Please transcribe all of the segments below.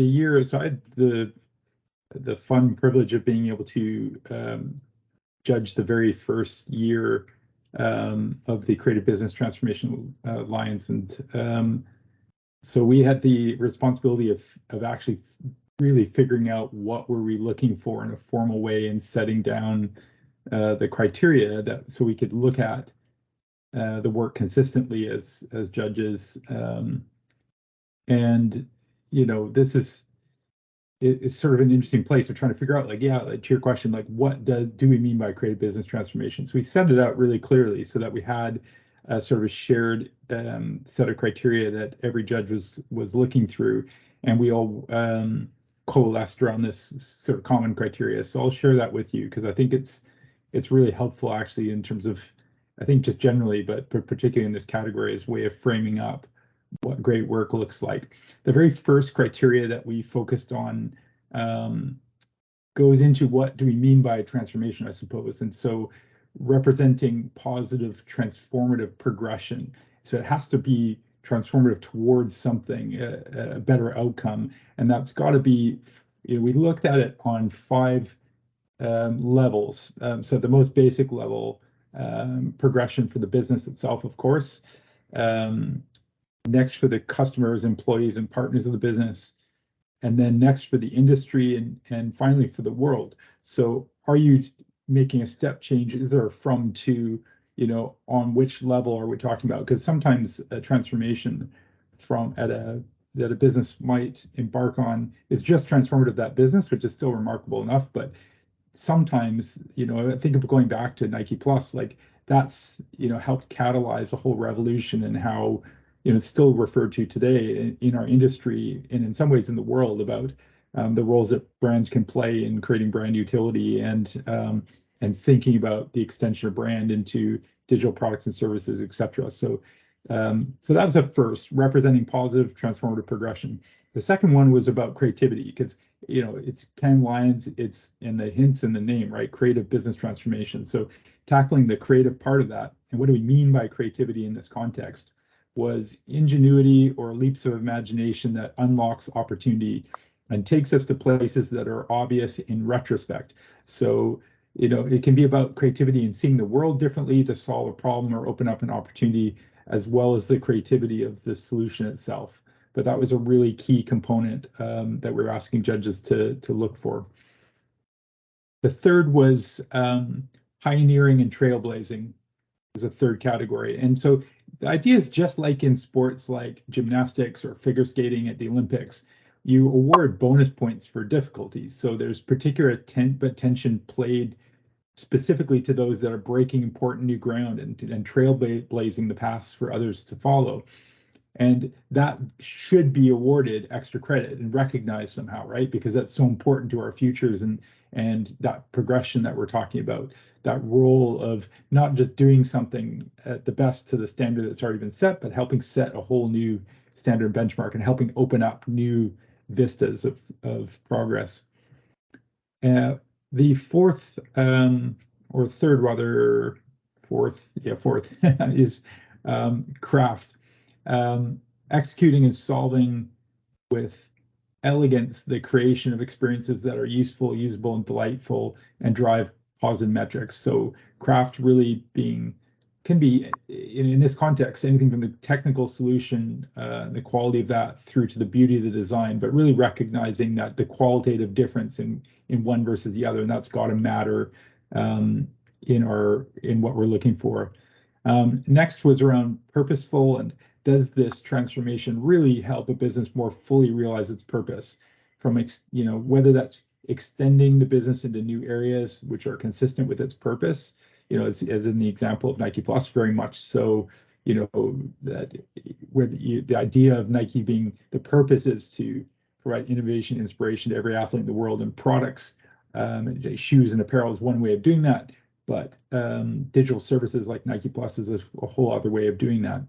year, so I had the fun privilege of being able to judge the very first year of the Creative Business Transformation Alliance, and so we had the responsibility of actually really figuring out what were we looking for in a formal way and setting down the criteria that so we could look at the work consistently as judges, and this is it's sort of an interesting place of trying to figure out, like, to your question, like, what do we mean by creative business transformation? So we set it out really clearly so that we had a sort of a shared set of criteria that every judge was looking through, and we all coalesced around this sort of common criteria. So I'll share that with you because I think it's really helpful actually in terms of, I think just generally, but particularly in this category, as a way of framing up what great work looks like. The very first criteria that we focused on goes into what do we mean by transformation, I suppose. And so representing positive, transformative progression. So it has to be transformative towards something, a better outcome. And that's got to be, we looked at it on 5 levels. So the most basic level, progression for the business itself, of course. Next for the customers, employees, and partners of the business, and then next for the industry, and finally for the world. So are you making a step change? Is there a from to, on which level are we talking about? Because sometimes a transformation that a business might embark on is just transformative to that business, which is still remarkable enough. But sometimes, I think of going back to Nike Plus, like that's, helped catalyze a whole revolution in how, it's still referred to today in our industry and in some ways in the world about the roles that brands can play in creating brand utility and thinking about the extension of brand into digital products and services, etc. So that's the first, representing positive transformative progression. The second one was about creativity because, it's Cannes Lions, it's in the hints in the name, right? Creative business transformation. So tackling the creative part of that. And what do we mean by creativity in this context? Was ingenuity or leaps of imagination that unlocks opportunity and takes us to places that are obvious in retrospect. So, it can be about creativity and seeing the world differently to solve a problem or open up an opportunity, as well as the creativity of the solution itself. But that was a really key component that we're asking judges to look for. The third was pioneering and trailblazing is a third category. And so the idea is just like in sports like gymnastics or figure skating at the Olympics, you award bonus points for difficulties. So there's particular attention played specifically to those that are breaking important new ground and trailblazing the paths for others to follow. And that should be awarded extra credit and recognized somehow, right? Because that's so important to our futures and that progression that we're talking about, that role of not just doing something at the best to the standard that's already been set, but helping set a whole new standard benchmark and helping open up new vistas of progress. The fourth, or third rather, fourth is craft. Executing and solving with elegance the creation of experiences that are useful, usable, and delightful and drive positive metrics. So craft really can be in this context anything from the technical solution, the quality of that, through to the beauty of the design, but really recognizing that the qualitative difference in one versus the other, and that's got to matter in what we're looking for. Next was around purposeful, and does this transformation really help a business more fully realize its purpose, from whether that's extending the business into new areas which are consistent with its purpose, as in the example of Nike Plus, very much so, that where the idea of Nike being the purpose is to provide innovation, inspiration to every athlete in the world, and products, shoes and apparel is one way of doing that, but digital services like Nike Plus is a whole other way of doing that.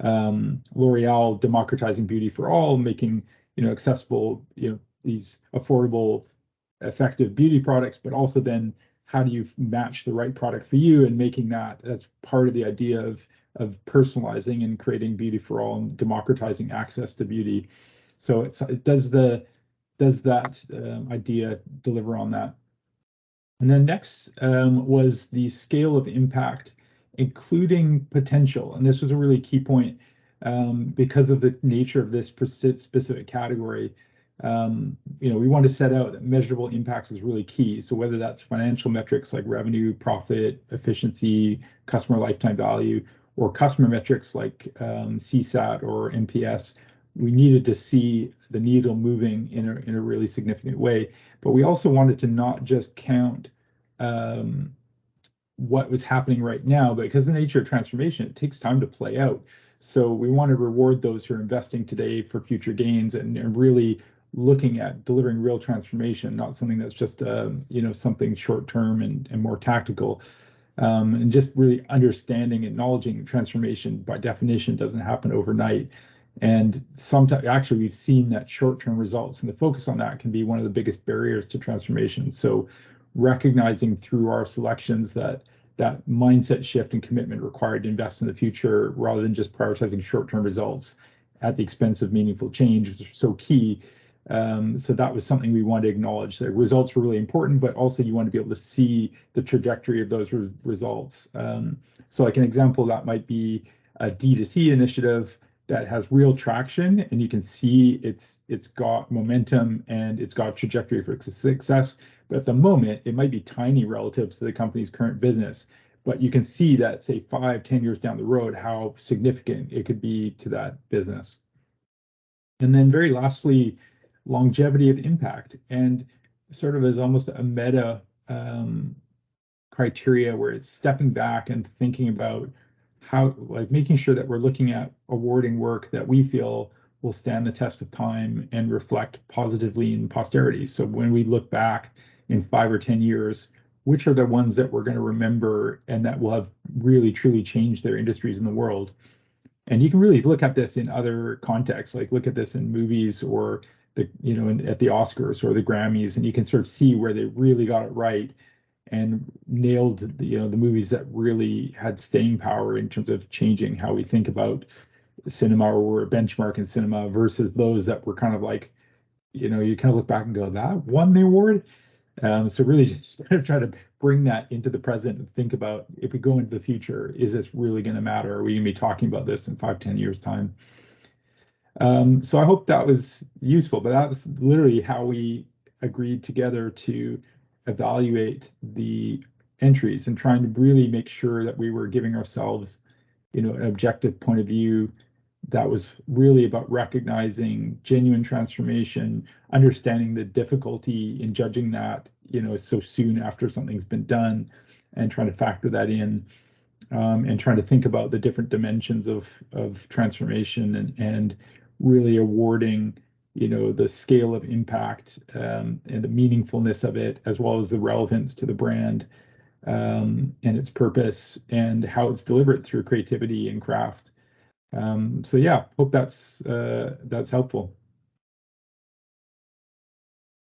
L'Oreal democratizing beauty for all, making accessible these affordable, effective beauty products, but also then how do you match the right product for you and making that's part of the idea of personalizing and creating beauty for all and democratizing access to beauty. So it does the does that idea deliver on that? And then next was the scale of impact, including potential. And this was a really key point because of the nature of this specific category. We want to set out that measurable impact is really key. So whether that's financial metrics like revenue, profit, efficiency, customer lifetime value, or customer metrics like CSAT or NPS, we needed to see the needle moving in a really significant way. But we also wanted to not just count what was happening right now, but because the nature of transformation, it takes time to play out. So we want to reward those who are investing today for future gains and really looking at delivering real transformation, not something that's just something short term and more tactical. And just really understanding, acknowledging transformation by definition doesn't happen overnight. And sometimes, actually, we've seen that short-term results, and the focus on that can be one of the biggest barriers to transformation. So, recognizing through our selections that mindset shift and commitment required to invest in the future rather than just prioritizing short-term results at the expense of meaningful change is so key. So that was something we wanted to acknowledge. The results were really important, but also you want to be able to see the trajectory of those results. So like an example, that might be a D2C initiative that has real traction, and you can see it's got momentum and it's got a trajectory for success. But at the moment, it might be tiny relative to the company's current business. But you can see that, say, 5, 10 years down the road, how significant it could be to that business. And then very lastly, longevity of impact, and sort of as almost a meta criteria where it's stepping back and thinking about how, like making sure that we're looking at awarding work that we feel will stand the test of time and reflect positively in posterity. So when we look back in 5 or 10 years, which are the ones that we're going to remember and that will have really truly changed their industries in the world? And you can really look at this in other contexts, like look at this in movies or at the Oscars or the Grammys, and you can sort of see where they really got it right and nailed the movies that really had staying power in terms of changing how we think about cinema or were a benchmark in cinema versus those that were kind of like, you kind of look back and go, that won the award. So really just try to bring that into the present and think about, if we go into the future, is this really going to matter? Are we going to be talking about this in 5, 10 years time? So I hope that was useful, but that's literally how we agreed together to evaluate the entries and trying to really make sure that we were giving ourselves, an objective point of view that was really about recognizing genuine transformation, understanding the difficulty in judging that, so soon after something's been done, and trying to factor that in, and trying to think about the different dimensions of transformation and really awarding, the scale of impact and the meaningfulness of it, as well as the relevance to the brand and its purpose and how it's delivered through creativity and craft. So yeah, hope that's helpful.